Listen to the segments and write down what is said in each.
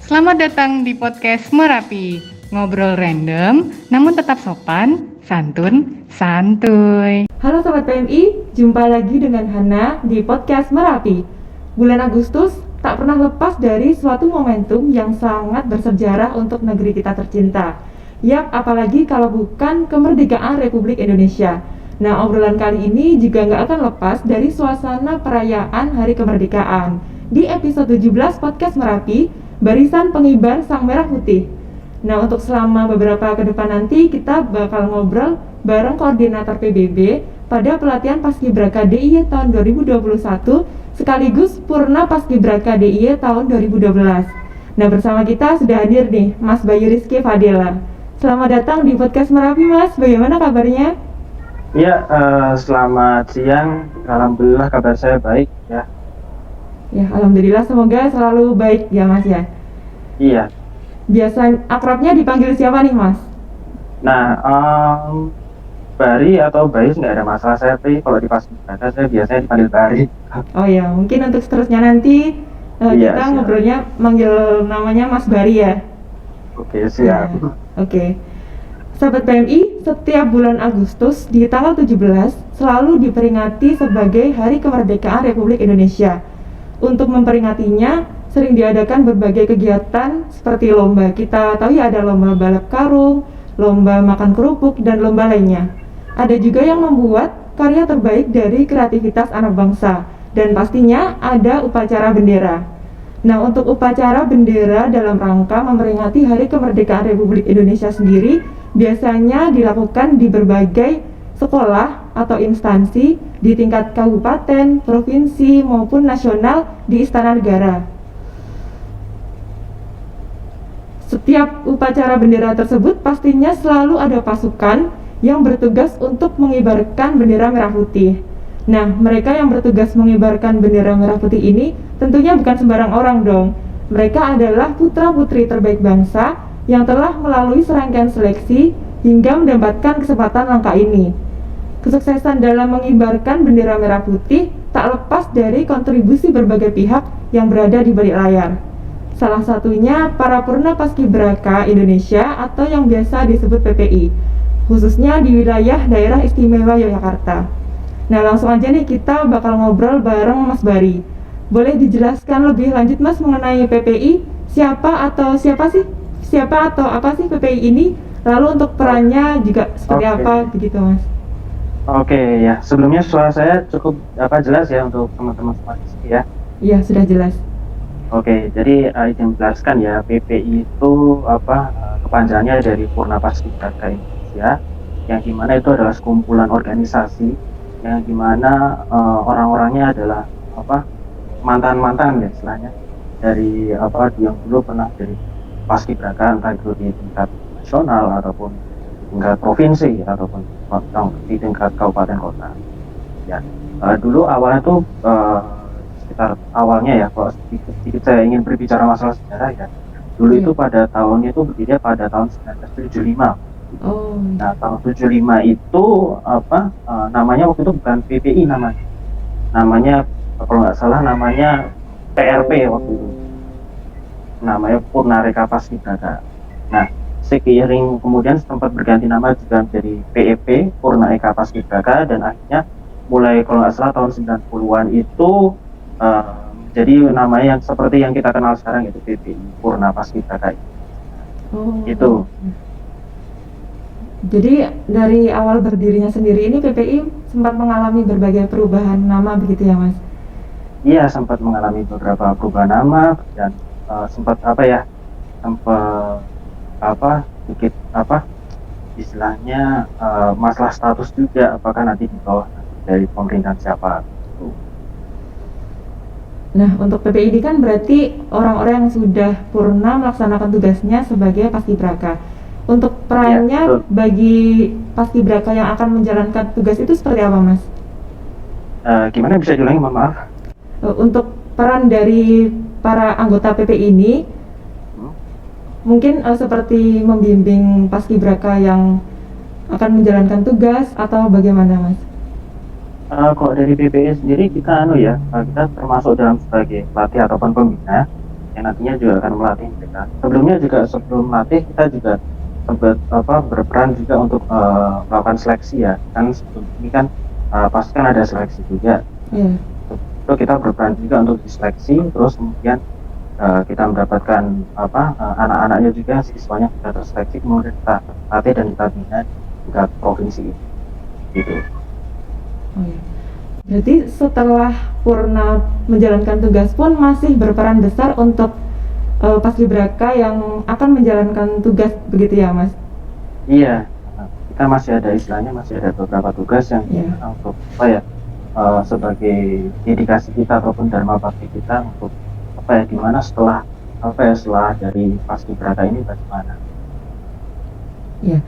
Selamat datang di podcast Merapi. Ngobrol random, namun tetap sopan, santun, santuy. Halo Sobat PMI, jumpa lagi dengan Hana di podcast Merapi. Bulan Agustus tak pernah lepas dari suatu momentum yang sangat bersejarah untuk negeri kita tercinta. Yap, apalagi kalau bukan kemerdekaan Republik Indonesia. Nah, obrolan kali ini juga nggak akan lepas dari suasana perayaan Hari Kemerdekaan. Di episode 17 podcast Merapi, Barisan Pengibar Sang Merah Putih. Nah, untuk selama beberapa ke depan nanti kita bakal ngobrol bareng koordinator PBB pada pelatihan Paskibraka DIY tahun 2021 sekaligus Purna Paskibraka DIY tahun 2012. Nah, bersama kita sudah hadir nih Mas Bayu Rizky Fadela. Selamat datang di podcast Merapi, Mas. Bagaimana kabarnya? Ya, selamat siang. Alhamdulillah kabar saya baik ya. Ya, alhamdulillah, semoga selalu baik ya, Mas ya. Iya. Biasa akrabnya dipanggil siapa nih, Mas? Nah, Bari atau Bais nggak ada masalah, saya tapi kalau di Paskibraka saya biasanya dipanggil Bari. Oh ya, mungkin untuk seterusnya nanti Iya, kita siap. ngobrolnya manggil namanya Mas Bari ya. Oke, siap. Ya, Oke. Sahabat PMI, setiap bulan Agustus di tanggal 17 selalu diperingati sebagai Hari Kemerdekaan Republik Indonesia. Untuk memperingatinya, sering diadakan berbagai kegiatan seperti lomba. Kita tahu ya, ada lomba balap karung, lomba makan kerupuk, dan lomba lainnya. Ada juga yang membuat karya terbaik dari kreativitas anak bangsa. Dan pastinya ada upacara bendera. Nah, untuk upacara bendera dalam rangka memperingati Hari Kemerdekaan Republik Indonesia sendiri biasanya dilakukan di berbagai sekolah atau instansi di tingkat kabupaten, provinsi, maupun nasional di Istana Negara. Setiap upacara bendera tersebut pastinya selalu ada pasukan yang bertugas untuk mengibarkan bendera merah putih. Nah, mereka yang bertugas mengibarkan bendera merah putih ini tentunya bukan sembarang orang dong. Mereka adalah putra-putri terbaik bangsa yang telah melalui serangkaian seleksi hingga mendapatkan kesempatan langka ini. Kesuksesan dalam mengibarkan bendera merah putih tak lepas dari kontribusi berbagai pihak yang berada di balik layar. Salah satunya para Purna Paskibraka Indonesia atau yang biasa disebut PPI, khususnya di wilayah Daerah Istimewa Yogyakarta. Nah, langsung aja nih kita bakal ngobrol bareng Mas Bari. Boleh dijelaskan lebih lanjut, Mas, mengenai PPI? Siapa atau apa sih PPI ini? Lalu untuk perannya juga seperti Oke. apa begitu, Mas? Oke ya, sebelumnya suara saya cukup jelas ya untuk teman-teman semua di sini ya. Iya, sudah jelas. Oke, jadi izin jelaskan ya, PPI itu kepanjangannya dari Purna Paskibraka Indonesia, yang dimana itu adalah sekumpulan organisasi yang dimana orang-orangnya adalah mantan-mantan ya istilahnya dari yang dulu pernah dari Paskibraka, entah itu di tingkat nasional ataupun tingkat provinsi ataupun di tingkat kabupaten kota. Ya, dulu awalnya tuh sekitar awalnya ya, kalau sedikit saya ingin berbicara masalah sejarah ya. Dulu itu pada tahunnya itu berdiri pada tahun 1975. Oh, Nah, tahun 75 itu namanya waktu itu bukan PPI namanya. Namanya kalau nggak salah namanya PRP waktu itu. Namanya Purna Reka Paskibraka. Nah, seiring kemudian sempat berganti nama juga menjadi PEP, Purna Eka Paskibraka, dan akhirnya mulai kalau nggak salah tahun 90-an itu jadi namanya yang seperti yang kita kenal sekarang, yaitu PPI, Purna Paskibraka. oh. Itu. Jadi dari awal berdirinya sendiri ini PPI sempat mengalami berbagai perubahan nama begitu ya, Mas? Iya, sempat mengalami beberapa perubahan nama dan sempat sedikit istilahnya masalah status juga, apakah nanti di bawah dari pemerintahan siapa. Nah, untuk PPI ini kan berarti orang-orang yang sudah purna melaksanakan tugasnya sebagai paskibraka. Untuk perannya betul. bagi paskibraka yang akan menjalankan tugas itu seperti apa, Mas? Gimana, bisa diulangi, mohon maaf? Untuk peran dari para anggota PPI ini mungkin seperti membimbing paskibraka yang akan menjalankan tugas atau bagaimana, Mas? Kalau dari PPI sendiri kita kita termasuk dalam sebagai pelatih ataupun pembina yang nantinya juga akan melatih mereka. Sebelumnya juga sebelum melatih kita juga sempat berperan juga untuk melakukan seleksi ya, kan sebelum ini kan pasti kan ada seleksi juga. Iya. Itu kita berperan juga untuk diseleksi, terus kemudian kita mendapatkan anak-anaknya juga, siswanya kita terseleksi, kemudian kita latih dan kita bina di tingkat provinsi gitu. Oh, iya. Berarti setelah Purna menjalankan tugas pun masih berperan besar untuk Paskibraka yang akan menjalankan tugas, begitu ya Mas? Iya, kita masih ada istilahnya, masih ada beberapa tugas yang untuk sebagai dedikasi kita ataupun dharma bakti kita untuk gimana setelah setelah dari Paskibraka ini bagaimana? Ya.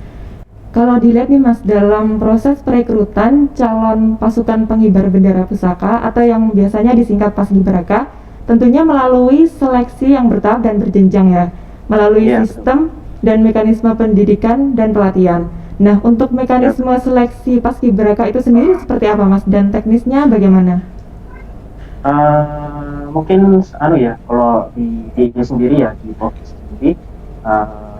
Kalau dilihat nih Mas, dalam proses perekrutan calon pasukan pengibar bendera pusaka atau yang biasanya disingkat Paskibraka, tentunya melalui seleksi yang bertahap dan berjenjang ya, melalui sistem dan mekanisme pendidikan dan pelatihan. Nah, untuk mekanisme seleksi Paskibraka itu sendiri seperti apa Mas, dan teknisnya bagaimana? Mungkin kalau di DIY sendiri ya, di provinsi sendiri,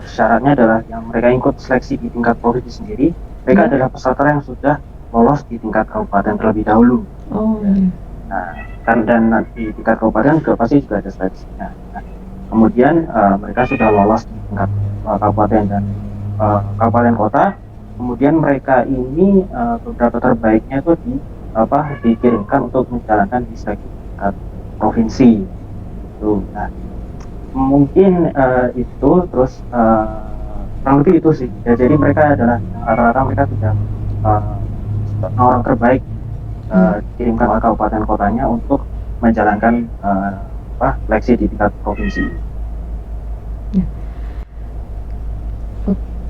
syaratnya adalah yang mereka ikut seleksi di tingkat provinsi sendiri, mereka adalah peserta yang sudah lolos di tingkat kabupaten terlebih dahulu. Oh iya. Nah, dan di tingkat kabupaten juga pasti juga ada seleksinya. Nah, kemudian mereka sudah lolos di tingkat kabupaten dan kabupaten kota. Kemudian mereka ini beberapa terbaiknya itu dikirimkan untuk menjalankan di tingkat provinsi. Nah, mungkin itu terus kurang lebih itu sih ya, jadi mereka adalah rata-rata mereka sudah orang terbaik dikirimkan ke kabupaten kotanya untuk menjalankan seleksi di tingkat provinsi. Ya.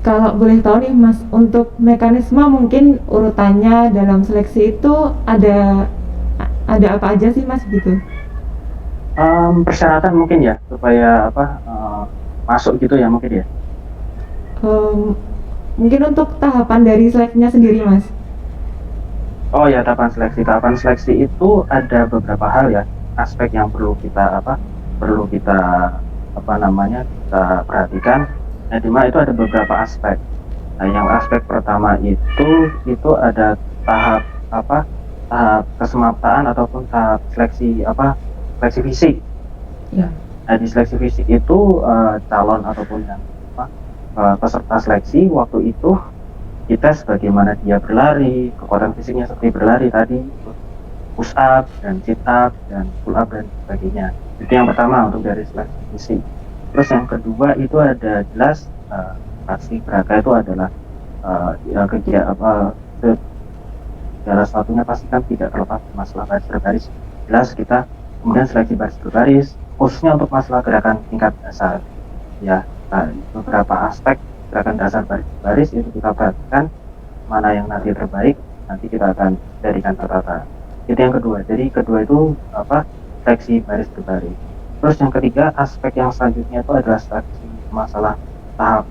Kalau boleh tahu nih Mas, untuk mekanisme mungkin urutannya dalam seleksi itu ada apa aja sih Mas gitu? Persyaratan mungkin ya supaya masuk gitu ya mungkin ya. Mungkin untuk tahapan dari seleksinya sendiri Mas. Oh ya, tahapan seleksi itu ada beberapa hal ya, aspek yang perlu kita kita perhatikan. Nah, dimana itu ada beberapa aspek. Nah, yang aspek pertama itu ada tahap kesemaptaan ataupun tahap seleksi fisik. Ya. Nah, di seleksi fisik itu calon ataupun yang peserta seleksi waktu itu dites bagaimana dia berlari, kekuatan fisiknya seperti berlari tadi, push up dan sit up dan pull up dan sebagainya. Itu yang pertama untuk dari seleksi fisik. Terus yang kedua itu ada jelas Paskibraka itu adalah segala sesuatunya pasti kan tidak terlepas dari masalah baris berbaris. Jelas kita kemudian seleksi baris berbaris khususnya untuk masalah gerakan tingkat dasar ya. Beberapa aspek gerakan dasar baris berbaris itu kita perhatikan mana yang nanti terbaik, nanti kita akan jadikan tata. Itu yang kedua. Jadi kedua itu seleksi baris berbaris. Terus yang ketiga, aspek yang selanjutnya itu adalah seleksi masalah tahap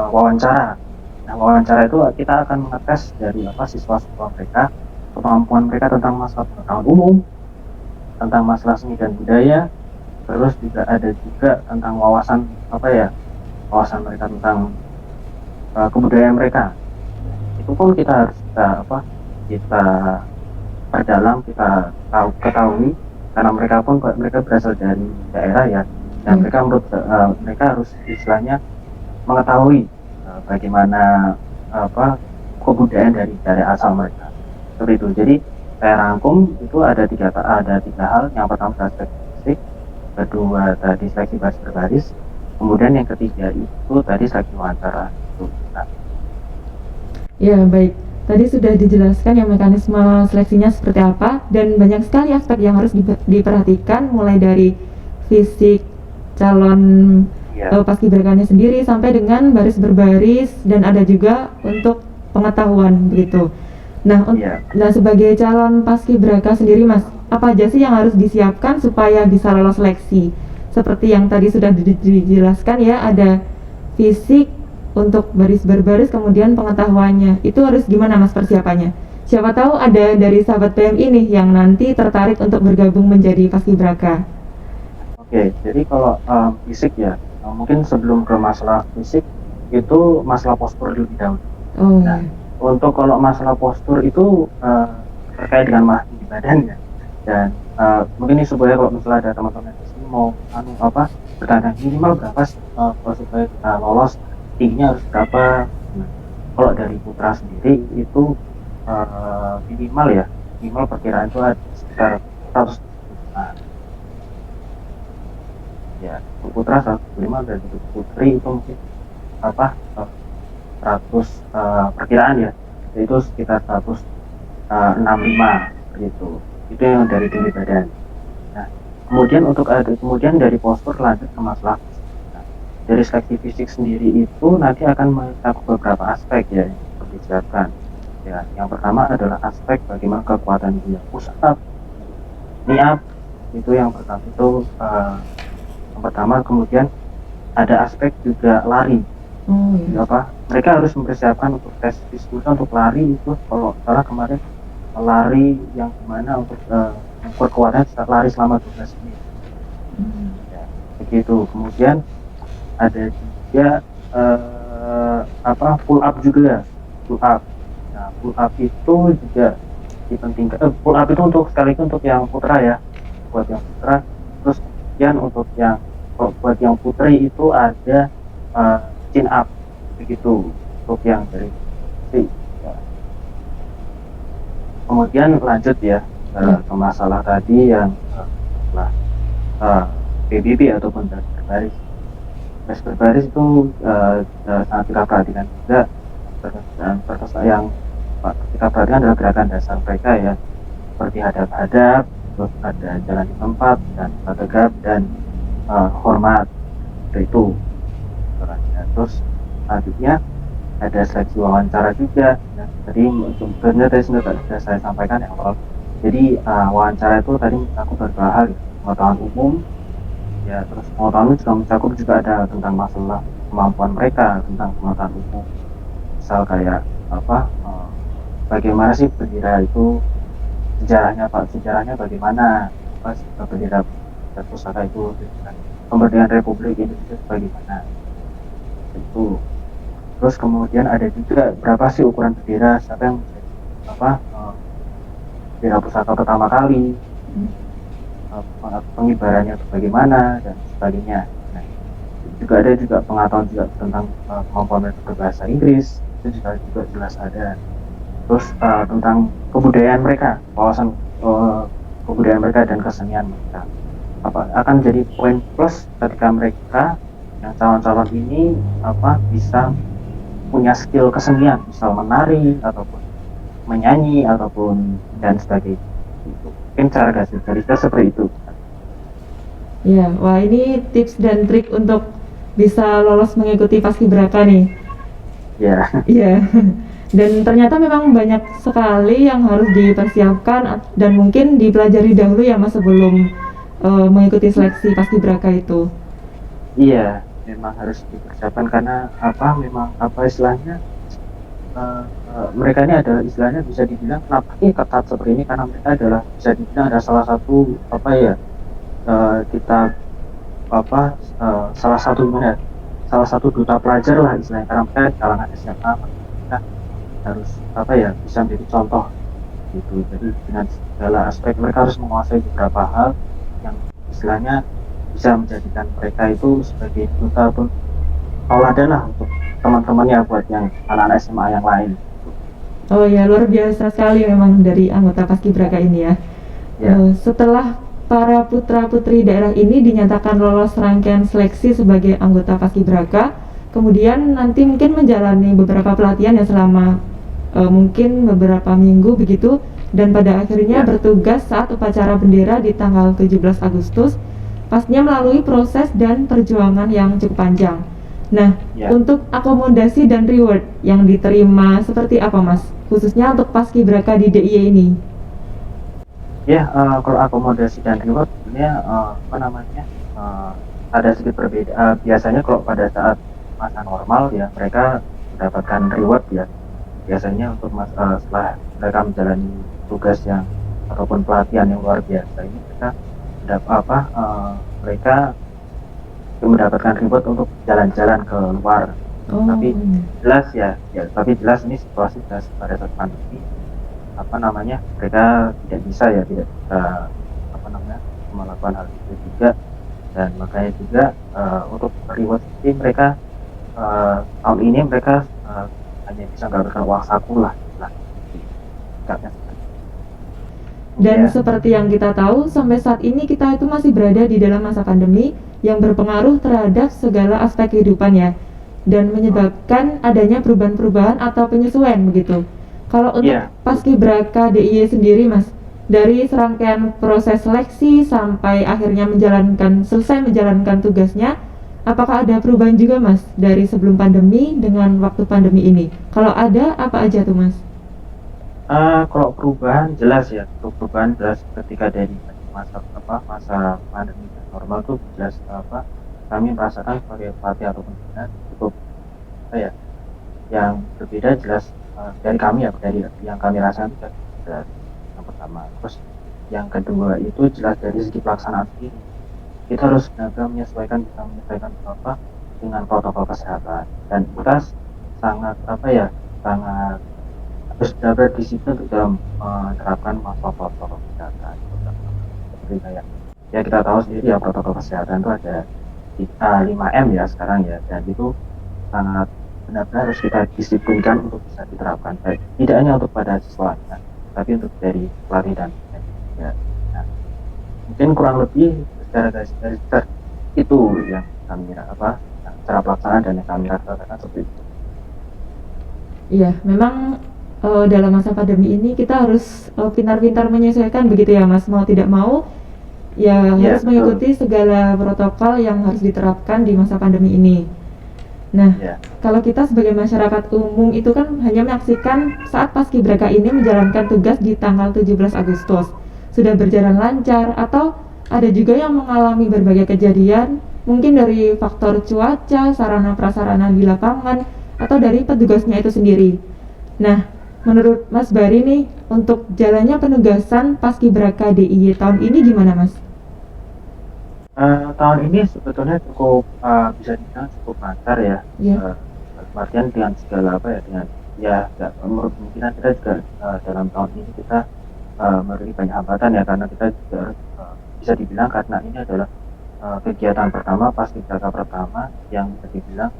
wawancara. Nah, wawancara itu kita akan mengetes dari siswa-siswa mereka, kemampuan mereka tentang masalah pengetahuan umum, tentang masalah seni dan budaya, terus juga ada juga tentang wawasan mereka tentang kebudayaan mereka. Itu pun kita harus kita perdalam, kita ketahui. Karena mereka berasal dari daerah ya, dan mereka harus istilahnya mengetahui bagaimana kebudayaan dari asal mereka. Seperti itu. Jadi saya rangkum itu ada tiga hal. Yang pertama aspek fisik, kedua tadi seleksi baris berbaris, kemudian yang ketiga itu tadi seleksi wawancara. Ya baik. Tadi sudah dijelaskan ya mekanisme seleksinya seperti apa, dan banyak sekali aspek yang harus diperhatikan, mulai dari fisik calon paskibrakanya sendiri sampai dengan baris berbaris, dan ada juga untuk pengetahuan begitu. Nah, nah sebagai calon paskibraka sendiri Mas, apa aja sih yang harus disiapkan supaya bisa lolos seleksi? Seperti yang tadi sudah dijelaskan ya, ada fisik untuk baris berbaris, kemudian pengetahuannya. Itu harus gimana Mas persiapannya? Siapa tahu ada dari sahabat PMI nih yang nanti tertarik untuk bergabung menjadi paskibraka. Oke, jadi kalau fisik ya, mungkin sebelum ke masalah fisik itu masalah postur dulu dahulu. Oh Nah, ya. untuk kalau masalah postur itu terkait dengan mass tinggi badan ya. Dan mungkin ini supaya kalau misalnya ada teman-teman di sini mau bertanya minimal berapa sih kalau supaya kita lolos tingginya harus berapa. Nah, kalau dari Putra sendiri itu minimal perkiraan itu ada sekitar 100. Nah, ya untuk Putra 105 dan untuk Putri itu mungkin apa 100 perkiraan ya, yaitu sekitar 165 gitu. Itu yang dari tinggi badan. Nah, kemudian dari postur lanjut ke masalah fisik. Nah, dari seleksi fisik sendiri itu nanti akan mencakup beberapa aspek ya yang perlu disiapkan. Ya, yang pertama adalah aspek bagaimana kekuatan dia push up, knee up, itu yang pertama itu yang pertama. Kemudian ada aspek juga lari. Oh Jadi ya. mereka harus mempersiapkan untuk tes fisiknya untuk lari itu kalau salah kemarin lari yang dimana untuk mengukur kekuatan lari selama 12 menit Hmm. ya, begitu. Kemudian ada juga pull up juga, pull up. Nah, pull up itu juga dipentingkan. Pull up itu untuk sekali untuk yang putra ya, buat yang putra. Terus kemudian buat yang putri itu ada chin up, begitu untuk yang dari putri. Ya. Kemudian lanjut ya ke masalah tadi yang masalah PBB ataupun baris berbaris. Baris berbaris itu sangat kita perhatikan juga. Dan yang kita perhatikan adalah gerakan dasar mereka ya, seperti hadap-hadap, terus ada jalan di tempat dan tegap dan hormat, itu. Terus selanjutnya ada seleksi wawancara juga. Nah, tadi sudah saya sampaikan ya awal. Jadi wawancara itu tadi mencakup beberapa hal, pengetahuan umum, ya, terus pengetahuan juga mencakup juga ada tentang masalah kemampuan mereka tentang pengetahuan umum. Misal kayak bagaimana sih bendera itu sejarahnya bagaimana, bendera pusaka itu kemerdekaan Republik Indonesia bagaimana itu. Terus kemudian ada juga berapa sih ukuran bendera, siapa yang bendera pusaka pertama kali, pengibarannya bagaimana dan sebagainya. Nah, juga ada pengetahuan juga tentang kemampuan mereka berbahasa Inggris, itu juga jelas ada. Terus tentang kebudayaan mereka, wawasan kebudayaan mereka dan kesenian mereka akan jadi poin plus ketika mereka yang calon-calon ini bisa punya skill kesenian, misal menari ataupun menyanyi ataupun dan sebagainya. Mungkin cara garis seperti itu. Ya, wah ini tips dan trik untuk bisa lolos mengikuti paskibraka nih. Ya. Iya. Dan ternyata memang banyak sekali yang harus dipersiapkan dan mungkin dipelajari dahulu ya Mas sebelum mengikuti seleksi paskibraka itu. Iya, memang harus dipersiapkan karena memang istilahnya mereka ini adalah istilahnya bisa dibilang kenapa ketat seperti ini, karena mereka adalah bisa dibilang ada salah satu kita salah satu duta pelajar lah istilahnya, karena mereka di kalangan SMA mereka harus bisa menjadi contoh gitu. Jadi dengan segala aspek mereka harus menguasai beberapa hal yang istilahnya bisa menjadikan mereka itu sebagai duta pun tauladan lah untuk teman-temannya buat yang anak-anak SMA yang lain. Oh ya, luar biasa sekali memang dari anggota paskibraka ini ya. Setelah para putra-putri daerah ini dinyatakan lolos rangkaian seleksi sebagai anggota paskibraka, kemudian nanti mungkin menjalani beberapa pelatihan yang selama mungkin beberapa minggu begitu, dan pada akhirnya bertugas saat upacara bendera di tanggal 17 Agustus, pastinya melalui proses dan perjuangan yang cukup panjang. Nah, untuk akomodasi dan reward yang diterima seperti apa Mas? Khususnya untuk paskibraka di DIY ini. Ya, kalau akomodasi dan reward sebenarnya ada sedikit berbeda. Biasanya kalau pada saat masa normal ya mereka mendapatkan reward ya. Biasanya untuk setelah mereka menjalani tugas yang ataupun pelatihan yang luar biasa ini, mereka mereka mendapatkan reward untuk jalan-jalan ke luar. Oh, Tapi jelas tapi jelas ini situasi pada saat pandemi, mereka tidak bisa melakukan hal itu juga, dan makanya juga untuk reward ini mereka tahun ini mereka hanya bisa mendapatkan uang saku lah, tingkatnya seperti itu. Dan Ya, seperti yang kita tahu, sampai saat ini kita itu masih berada di dalam masa pandemi yang berpengaruh terhadap segala aspek kehidupan ya, dan menyebabkan adanya perubahan-perubahan atau penyesuaian begitu. Kalau untuk Iya. Paskibraka DIY sendiri, Mas, dari serangkaian proses seleksi sampai akhirnya selesai menjalankan tugasnya, apakah ada perubahan juga, Mas, dari sebelum pandemi dengan waktu pandemi ini? Kalau ada, apa aja tuh, Mas? Kalau perubahan jelas ya, perubahan jelas ketika dari masa pandemi dan normal tuh jelas kami merasakan sebagai pelatih atau pembina cukup yang berbeda jelas dari kami dari yang kami rasakan itu jelas yang pertama. Terus yang kedua itu jelas dari segi pelaksanaan sendiri, kita harus benar-benar menyesuaikan dengan protokol kesehatan, dan kita sangat sangat harus benar-benar disiplin untuk dalam menerapkan protokol kesehatan. Seperti kita tahu sendiri ya, protokol kesehatan itu ada 5M ya sekarang ya, dan itu sangat benar-benar harus kita disiplinkan untuk bisa diterapkan, baik tidak hanya untuk pada siswanya tapi untuk dari pelatih dan ya. Nah, mungkin kurang lebih secara garis besar itu yang kami cara pelaksanaan dan yang kami rasakan seperti itu. Iya, memang dalam masa pandemi ini kita harus pintar-pintar menyesuaikan begitu ya, Mas. Mau tidak mau ya harus betul. mengikuti segala protokol yang harus diterapkan di masa pandemi ini. Nah, Ya. kalau kita sebagai masyarakat umum itu kan hanya menyaksikan saat Paskibraka ini menjalankan tugas di tanggal 17 Agustus. Sudah berjalan lancar atau ada juga yang mengalami berbagai kejadian, mungkin dari faktor cuaca, sarana prasarana di lapangan, atau dari petugasnya itu sendiri. Nah, menurut Mas Bari nih, untuk jalannya penugasan Paskibraka DIY tahun ini gimana, Mas? Tahun ini sebetulnya cukup bisa dibilang cukup lancar ya. Iya. Artian dengan segala menurut kemungkinan kita juga dalam tahun ini kita memiliki banyak hambatan ya, karena kita juga bisa dibilang karena ini adalah kegiatan pertama Paskibraka pertama yang bisa dibilang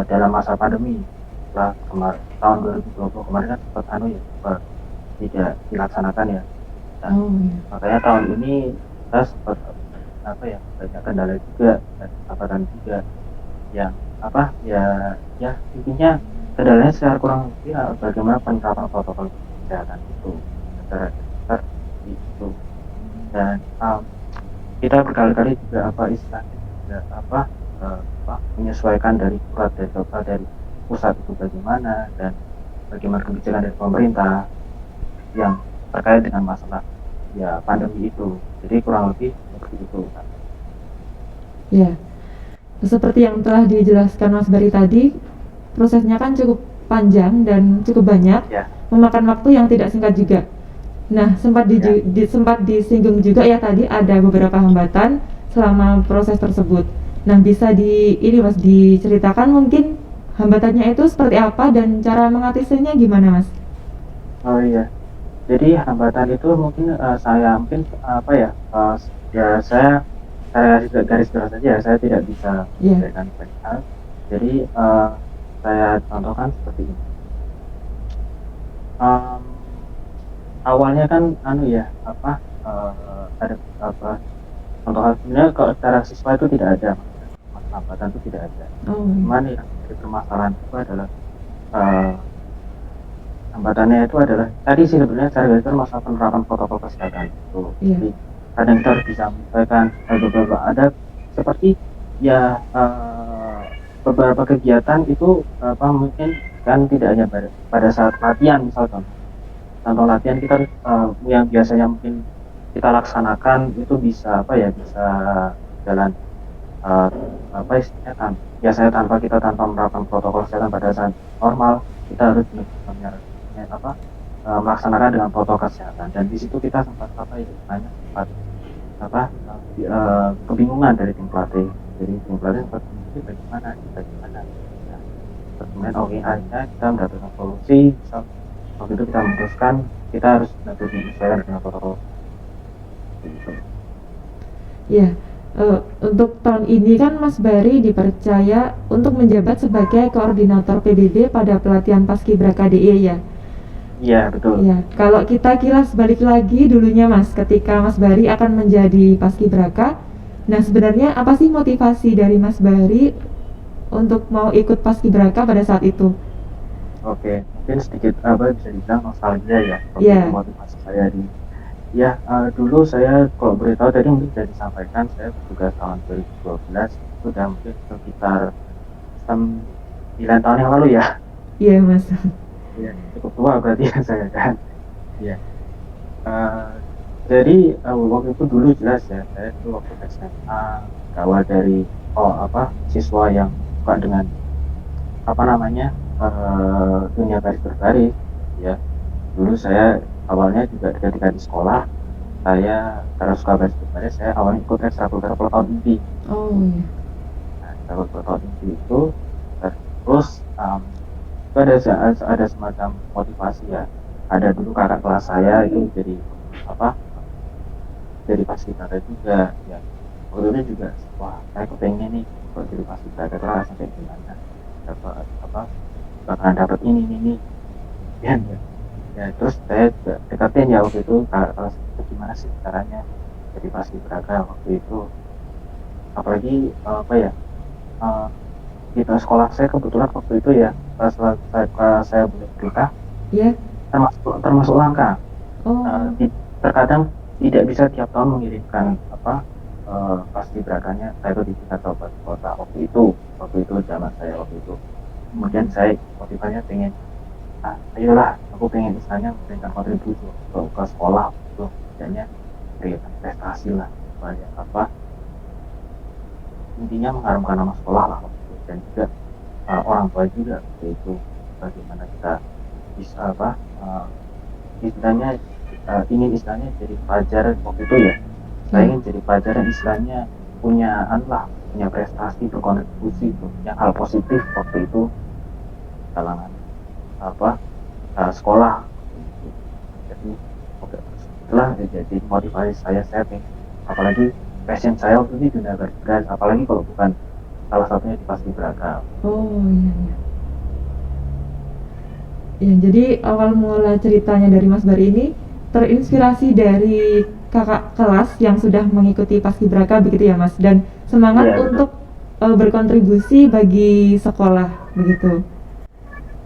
dalam masa pandemi. Setelah tahun 2020 kemarin kan sempat tidak dilaksanakan ya, dan makanya tahun ini kita sempat banyak kendala juga dan hambatan juga yang intinya kendalanya secara kurang lebih bagaimana penerapan protokol kesehatan itu secara besar itu, dan kita berkali-kali juga menyesuaikan dari surat dari pusat itu bagaimana, dan bagaimana kebijakan dari pemerintah yang terkait dengan masalah pandemi itu. Jadi kurang lebih seperti itu. Ya, seperti yang telah dijelaskan Mas Bari tadi, prosesnya kan cukup panjang dan cukup banyak, Ya. memakan waktu yang tidak singkat juga. Nah, sempat disinggung juga ya tadi ada beberapa hambatan selama proses tersebut. Nah, bisa diceritakan mungkin hambatannya itu seperti apa dan cara mengatasinya gimana, Mas? Oh iya. Jadi hambatan itu mungkin saya kasih garis besar saja. Saya tidak bisa memberikan banyak hal. Jadi saya contohkan seperti ini. Awalnya kan ada contoh sebenarnya kalau secara siswa itu tidak ada hambatan itu tidak ada. Cuman yang jadi permasalahan itu adalah hambatannya itu adalah tadi sih sebenarnya secara besar masalah penerapan protokol kesehatan itu. Jadi kadang kita harus bisa menyesuaikan beberapa ada seperti beberapa kegiatan itu mungkin kan tidak hanya pada saat latihan, misalkan contoh latihan kita yang biasanya mungkin kita laksanakan itu bisa jalan biasanya tanpa menerapkan protokol kesehatan pada saat normal, kita harus melaksanakan dengan protokol kesehatan, dan di situ kita sempat kebingungan dari tim pelatih. Jadi tim pelatih sempat ini bagaimana. Nah, terus kemudian oke akhirnya kita mendapatkan solusi. Waktu itu kita memutuskan kita harus menyesuaikan dengan protokol itu. Ya, untuk tahun ini kan Mas Bari dipercaya untuk menjabat sebagai koordinator PBB pada pelatihan Paskibraka DIY ya. Iya betul. Ya, kalau kita kilas balik lagi dulunya Mas, ketika Mas Bari akan menjadi Paskibraka, nah sebenarnya apa sih motivasi dari Mas Bari untuk mau ikut Paskibraka pada saat itu? Oke, mungkin sedikit bisa dibilang nostalgia ya, waktu Iya. itu motivasi saya di ya dulu saya kalau beritahu tadi mungkin sudah disampaikan saya bertugas tahun 2012 itu udah mungkin sekitar 9 tahun yang lalu ya. Iya Mas. Iya, cukup tua berarti ya saya kan. Iya. Eh, jadi waktu itu dulu jelas ya saya itu waktu SMA awal dari siswa yang suka dengan apa namanya dunia baris berbaris ya. Dulu saya awalnya juga ketika di sekolah saya karena suka baris berbaris saya awalnya ikut ekstrakurikuler tahun inti. Oh iya. Nah, ekstrakurikuler tahun inti itu terus itu ada semacam motivasi ya. Ada dulu kakak kelas saya itu jadi apa jadi paskibraka juga ya. Waktu itu juga wah saya kepengen nih kalau jadi paskibraka kelas sampai gimana dapat bakalan dapat ini ya. Ya terus saya juga dekatin ya waktu itu kakak kelas itu gimana sih caranya jadi paskibraka waktu itu, apalagi eh, di sekolah saya kebetulan waktu itu ya pas saya boleh cerita Iya. termasuk langka. Oh. Terkadang tidak bisa tiap tahun mengirimkan paskibrakanya saya itu di tingkat kabupaten kota waktu itu zaman saya waktu itu. Kemudian saya motivasinya pengen ayolah aku pengen misalnya memberikan kontribusi ke sekolah untuk misalnya berikan prestasi lah supaya intinya mengharumkan nama sekolah lah waktu itu. Dan juga orang tua juga waktu itu bagaimana kita bisa istilahnya ingin istilahnya jadi pelajar waktu itu ya. Saya ingin jadi pelajar yang istilahnya punya prestasi berkontribusi punya hal positif waktu itu kalangan sekolah. Jadi itulah jadi motivasi saya pengen, apalagi passion saya waktu itu dunia bergerak, apalagi kalau bukan salah satunya di paskibraka. Oh iya, iya. Ya, jadi awal mula ceritanya dari Mas Bari ini terinspirasi dari kakak kelas yang sudah mengikuti Paskibraka begitu ya Mas, dan semangat Iya, untuk berkontribusi bagi sekolah begitu.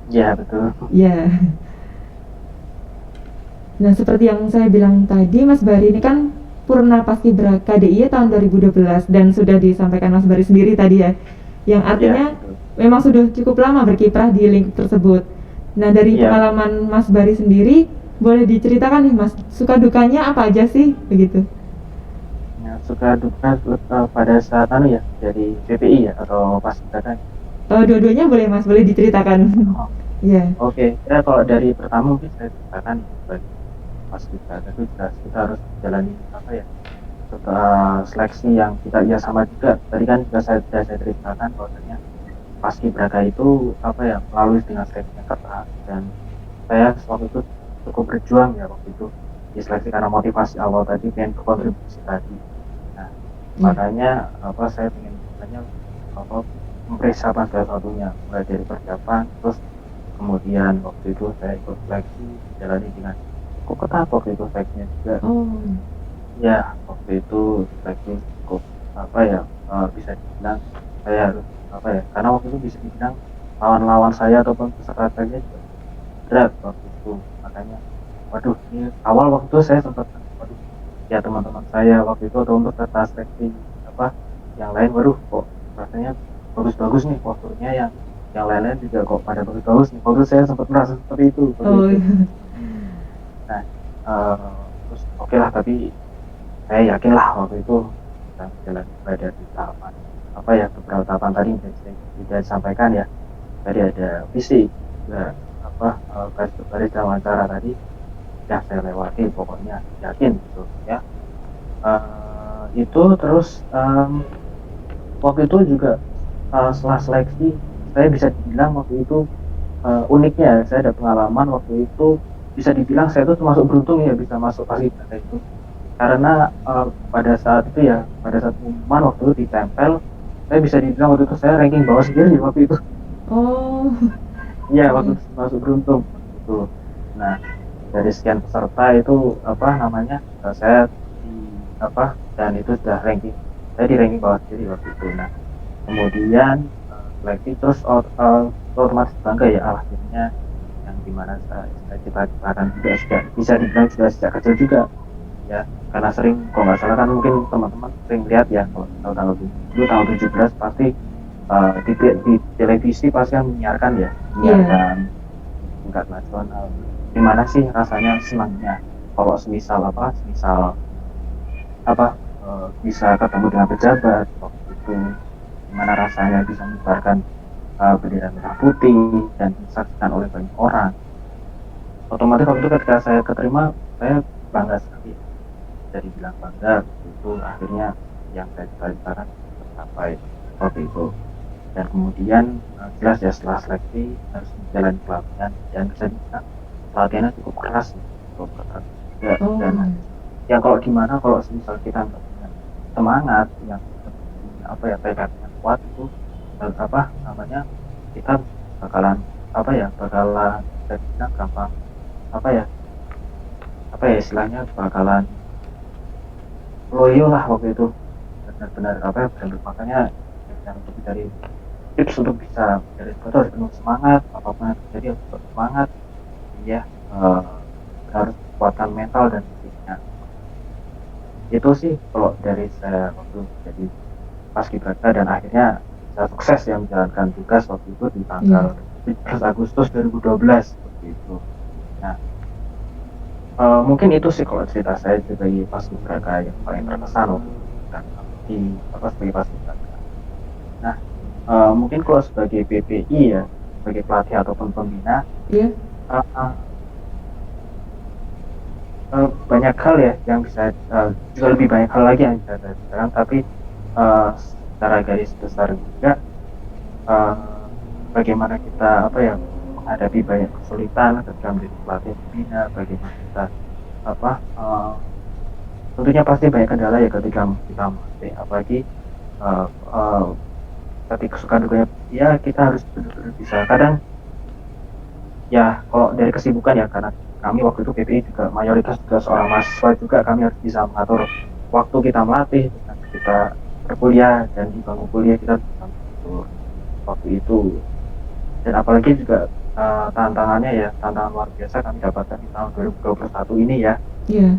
ya betul. Ya. Nah, seperti yang saya bilang tadi, Mas Bari ini kan Purna Paskibraka DIY tahun 2012 dan sudah disampaikan Mas Bari sendiri tadi ya, yang artinya Ya, betul. memang sudah cukup lama berkiprah di lingkup tersebut. Nah, dari Iya. pengalaman Mas Bari sendiri, boleh diceritakan nih Mas, suka dukanya apa aja sih begitu? Ya, suka duka pada saat ya dari PPI ya atau paskibraka. Dua-duanya boleh Mas, boleh diceritakan. Oh, Ya. oke. Ya kalau dari pertama mungkin saya ceritakan bagi paskibraka itu jelas kita harus jalani setelah seleksi yang kita sama juga tadi kan juga saya ceritakan bahwasanya paskibraka itu melalui dengan seleksi yang ketat, dan saya waktu itu cukup berjuang ya waktu itu di seleksi karena motivasi awal tadi pengen berkontribusi tadi. Nah, makanya saya pengen misalnya mempersiapkan segala satunya mulai dari persiapan, terus kemudian waktu itu saya ikut seleksi jalani dengan cukup ketat waktu itu seleksinya juga. Oh. Ya waktu itu seleksi cukup bisa dibilang saya harus karena waktu itu bisa dibilang lawan-lawan saya ataupun peserta saya juga berat waktu itu, makanya waduh ini awal waktu itu saya sempat ya teman-teman saya waktu itu atau untuk peserta seleksi yang lain waduh kok rasanya bagus-bagus nih posturnya, yang lain-lain juga kok pada bagus-bagus nih, waktu saya sempat merasa seperti itu. Oh iya. Nah terus oke lah, tapi saya yakin lah waktu itu kita jalan pada di tahapan beberapa tahapan tadi yang sudah disampaikan ya. Tadi ada fisik juga garis dan wawancara tadi yang saya lewati, pokoknya yakin gitu ya. Itu terus waktu itu juga setelah seleksi saya bisa dibilang waktu itu uniknya saya ada pengalaman waktu itu bisa dibilang saya itu termasuk beruntung ya bisa masuk paskibraka itu karena pada saat itu ya pada saat pengumuman waktu itu ditempel saya bisa dibilang waktu itu saya ranking bawah sendiri waktu itu. Oh, Iya, waktu iya. itu termasuk beruntung itu. Nah, dari sekian peserta itu apa namanya? Saya di apa dan itu sudah ranking. Saya di ranking bawah sendiri waktu itu. Nah, kemudian seleksi terus otomatis bangga ya akhirnya yang dimana saya cita-citakan juga sejak bisa dibilang sudah sejak kecil juga ya karena sering kalau nggak salah kan mungkin teman-teman sering lihat ya kalau tanggal dulu tanggal 17 pasti di televisi pasti kan menyiarkan ya Iya. menyiarkan tingkat nasional gimana sih rasanya senangnya kalau semisal apa bisa ketemu dengan pejabat waktu itu gimana rasanya bisa mengibarkan bendera merah putih dan disaksikan oleh banyak orang otomatis waktu itu ketika saya keterima saya bangga sekali jadi bilang bangga itu akhirnya yang saya cita-citakan tercapai waktu itu dan kemudian jelas ya setelah seleksi harus menjalani pelatihan dan bisa dibilang pelatihannya cukup keras cukup keras juga Oh, dan ya kalau gimana kalau misal kita nggak punya semangat yang apa ya tekad yang kuat itu apa namanya kita bakalan apa ya bakalan bisa dibilang gampang apa ya istilahnya bakalan loyo lah waktu itu benar-benar apa ya benar makanya yang untuk dari tips untuk bisa dari itu harus penuh semangat apapun yang terjadi harus tetap semangat ya eh, harus kuatkan mental dan fisiknya itu sih kalau dari saya waktu jadi paskibraka dan akhirnya saya sukses ya menjalankan tugas waktu itu di iya. tanggal 17 Agustus 2012 seperti itu. Nah, mungkin itu sih kalau cerita saya sebagai paskibraka yang paling berkesan waktu itu dan di apa sebagai paskibraka. Nah, mungkin kalau sebagai PPI ya sebagai pelatih ataupun pembina Iya. uh, banyak hal ya yang bisa juga lebih banyak hal lagi yang bisa saya ceritakan tapi secara garis besar juga uh, bagaimana kita apa ya menghadapi banyak kesulitan ketika menjadi pelatih pembina bagaimana kita apa tentunya pasti banyak kendala ya ketika kita melatih apalagi uh, uh, ketika suka dukanya ya kita harus benar-benar bisa kadang ya kalau dari kesibukan ya karena kami waktu itu PPI juga mayoritas juga seorang mahasiswa juga kami harus bisa mengatur waktu kita melatih dengan kita berkuliah dan di bangku kuliah kita bisa mengatur waktu itu dan apalagi juga tantangannya ya tantangan luar biasa kami dapatkan di tahun 2021 ini ya Iya.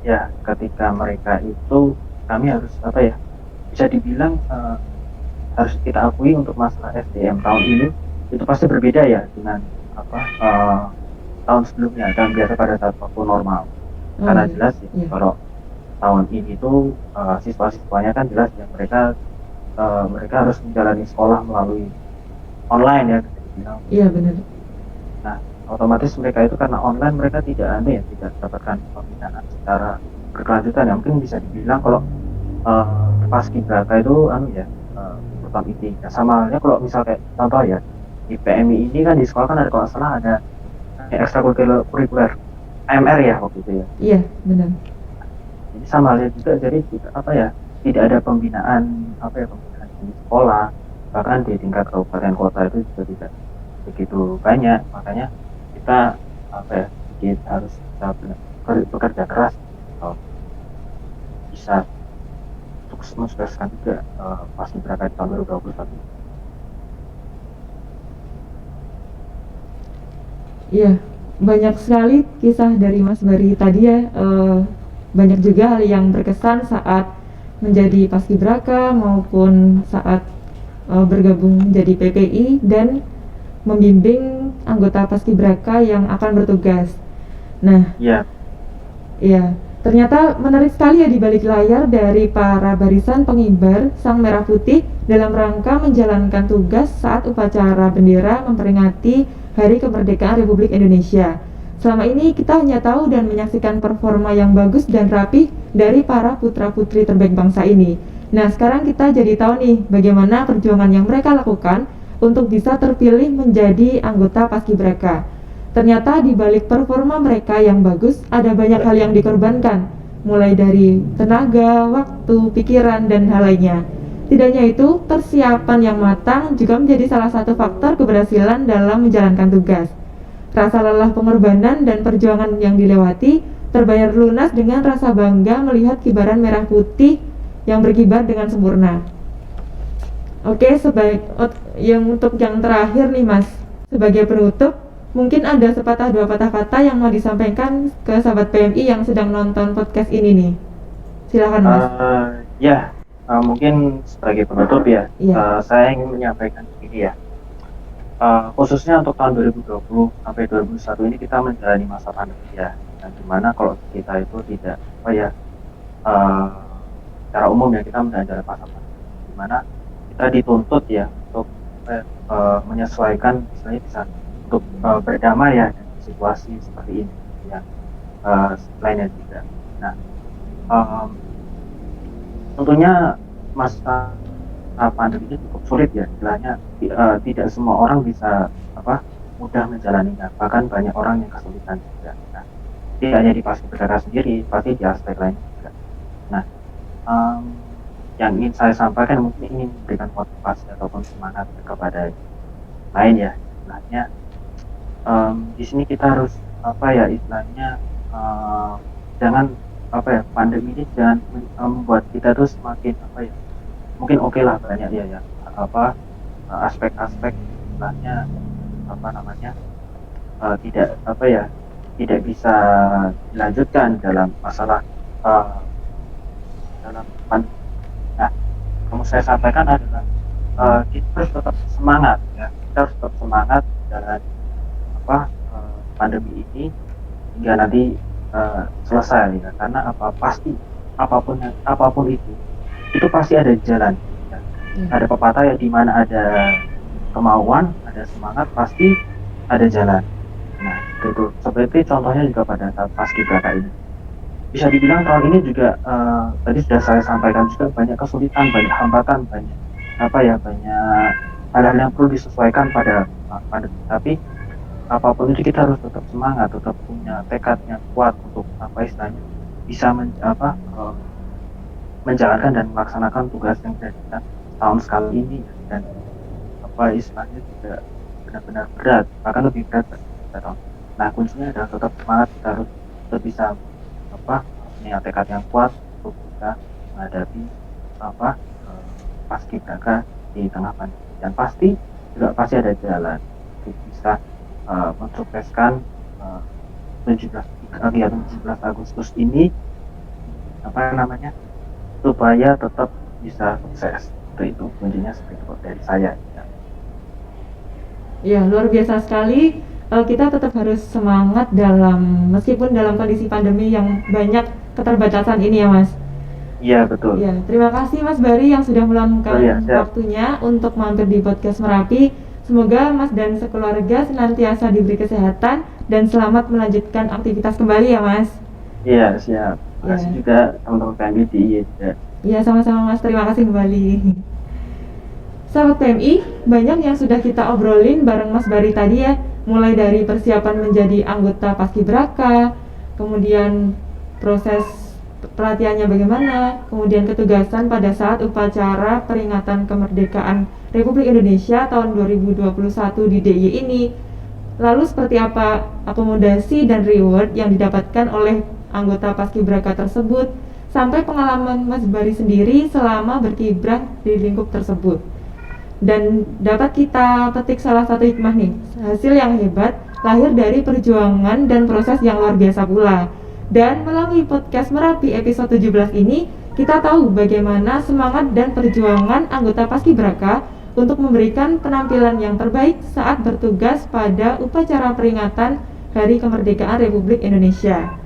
ya ketika mereka itu kami harus apa ya bisa dibilang harus kita akui untuk masalah SDM tahun ini itu pasti berbeda ya dengan apa tahun sebelumnya dan biasa pada saat waktu normal Oh, karena iya. jelas ya, Iya. kalau tahun ini tuh siswa-siswanya kan jelas ya mereka harus menjalani sekolah melalui online ya bisa dibilang. Iya, benar. Nah otomatis mereka itu karena online mereka tidak ada ya tidak mendapatkan pembinaan secara berkelanjutan ya mungkin bisa dibilang kalau paskibraka itu ya program inti ya, sama halnya kalau misal kayak contoh ya di PMI ini kan di sekolah kan ada kalau nggak salah ada ekstrakurikuler AMR ya waktu itu ya Iya, benar. jadi sama halnya juga jadi apa ya tidak ada pembinaan pembinaan di sekolah bahkan di tingkat kabupaten kota itu juga tidak begitu banyak makanya kita kita harus bisa bekerja keras bisa sukses mensukseskan juga paskibraka di tahun 2021. Iya, banyak sekali kisah dari Mas Bari tadi ya. Banyak juga hal yang berkesan saat menjadi paskibraka maupun saat bergabung menjadi PPI dan membimbing anggota paskibraka yang akan bertugas. Nah, Iya, iya, ternyata menarik sekali ya di balik layar dari para barisan pengibar Sang Merah Putih dalam rangka menjalankan tugas saat upacara bendera memperingati Hari Kemerdekaan Republik Indonesia. Selama ini kita hanya tahu dan menyaksikan performa yang bagus dan rapih dari para putra-putri terbaik bangsa ini. Nah, sekarang kita jadi tahu nih bagaimana perjuangan yang mereka lakukan untuk bisa terpilih menjadi anggota Paskibraka. Ternyata di balik performa mereka yang bagus, ada banyak hal yang dikorbankan, mulai dari tenaga, waktu, pikiran, dan hal lainnya. Tidak hanya itu, persiapan yang matang juga menjadi salah satu faktor keberhasilan dalam menjalankan tugas. Rasa lelah pengorbanan dan perjuangan yang dilewati terbayar lunas dengan rasa bangga melihat kibaran merah putih yang berkibar dengan sempurna. Oke, untuk yang terakhir nih Mas, sebagai penutup, mungkin ada sepatah dua patah kata yang mau disampaikan ke sahabat PMI yang sedang nonton podcast ini nih. Silakan Mas. Mungkin sebagai penutup ya, saya ingin menyampaikan ini ya. Khususnya untuk tahun 2020 sampai 2021 ini kita menjalani masa pandemi ya, dan dimana kalau kita itu tidak secara umum ya kita menjalani masa pandemi, dimana kita dituntut ya untuk menyesuaikan misalnya bisa untuk berdamai ya dengan situasi seperti ini ya, lainnya juga. Nah, tentunya masa pandemi ini cukup sulit ya, istilahnya tidak semua orang bisa mudah menjalaninya, bahkan banyak orang yang kesulitan juga. Nah, tidak hanya di Paskibraka sendiri, pasti di aspek lain juga. Nah, yang ingin saya sampaikan mungkin ingin memberikan motivasi ataupun semangat kepada lain ya, istilahnya di sini kita harus istilahnya jangan pandemi ini jangan membuat kita terus semakin mungkin oke lah banyak ya aspek-aspek istilahnya tidak bisa dilanjutkan dalam masalah dalam pandemi. Nah, yang saya sampaikan adalah kita harus tetap semangat ya, kita harus tetap semangat dalam pandemi ini hingga nanti selesai ya, karena pasti apapun itu pasti ada jalan ya. Ada pepatah ya, di mana ada kemauan, ada semangat, pasti ada jalan. Nah, itu seperti contohnya juga pada saat Paskibraka ini. Bisa dibilang tahun ini juga tadi sudah saya sampaikan juga banyak kesulitan, banyak hambatan, banyak banyak hal-hal yang perlu disesuaikan pada tapi apapun itu kita harus tetap semangat, tetap punya tekad yang kuat untuk istilahnya bisa menjalankan dan melaksanakan tugas yang kita tahun sekali ini dan istilahnya tidak benar-benar berat, bahkan lebih berat dari kita tahun. Nah, kuncinya adalah tetap semangat, kita harus tetap bisa punya tekad yang kuat untuk bisa menghadapi Paskibraka di tengah pandemi, dan pasti ada jalan untuk bisa mensukseskan kegiatan 17 Agustus ini supaya tetap bisa sukses. Itu kuncinya seperti itu dari saya ya. Ya, luar biasa sekali. Kita tetap harus semangat meskipun dalam kondisi pandemi yang banyak keterbatasan ini ya Mas. Iya, betul. Ya, terima kasih Mas Bari yang sudah meluangkan waktunya untuk mampir di podcast Merapi. Semoga Mas dan sekeluarga senantiasa diberi kesehatan dan selamat melanjutkan aktivitas kembali ya Mas. Iya, siap. Terima kasih juga teman-teman PMI di IE juga. Iya, sama-sama Mas, terima kasih kembali. Sahabat PMI, banyak yang sudah kita obrolin bareng Mas Bari tadi ya, mulai dari persiapan menjadi anggota Paskibraka, kemudian proses pelatihannya bagaimana, kemudian ketugasan pada saat upacara peringatan kemerdekaan Republik Indonesia tahun 2021 di DIY ini. Lalu seperti apa akomodasi dan reward yang didapatkan oleh anggota Paskibraka tersebut, sampai pengalaman Mas Bari sendiri selama berkiprah di lingkup tersebut. Dan dapat kita petik salah satu hikmah nih, hasil yang hebat lahir dari perjuangan dan proses yang luar biasa pula. Dan melalui podcast Merapi episode 17 ini, kita tahu bagaimana semangat dan perjuangan anggota Paskibraka untuk memberikan penampilan yang terbaik saat bertugas pada upacara peringatan Hari Kemerdekaan Republik Indonesia.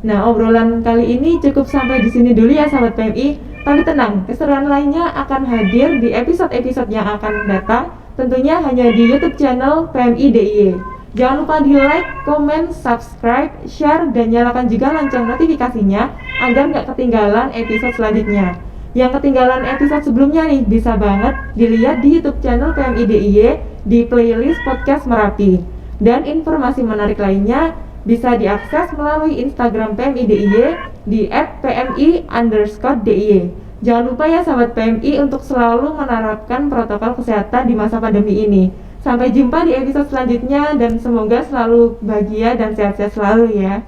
Nah, obrolan kali ini cukup sampai di sini dulu ya sahabat PMI. Tapi tenang, keseruan lainnya akan hadir di episode-episode yang akan datang, tentunya hanya di YouTube channel PMI DIY. Jangan lupa di like, komen, subscribe, share, dan nyalakan juga lonceng notifikasinya agar nggak ketinggalan episode selanjutnya. Yang ketinggalan episode sebelumnya nih, bisa banget dilihat di YouTube channel PMI DIY di playlist podcast Merapi. Dan informasi menarik lainnya bisa diakses melalui Instagram PMI DIY di @pmi_DIY. Jangan lupa ya sahabat PMI untuk selalu menerapkan protokol kesehatan di masa pandemi ini. Sampai jumpa di episode selanjutnya dan semoga selalu bahagia dan sehat-sehat selalu ya.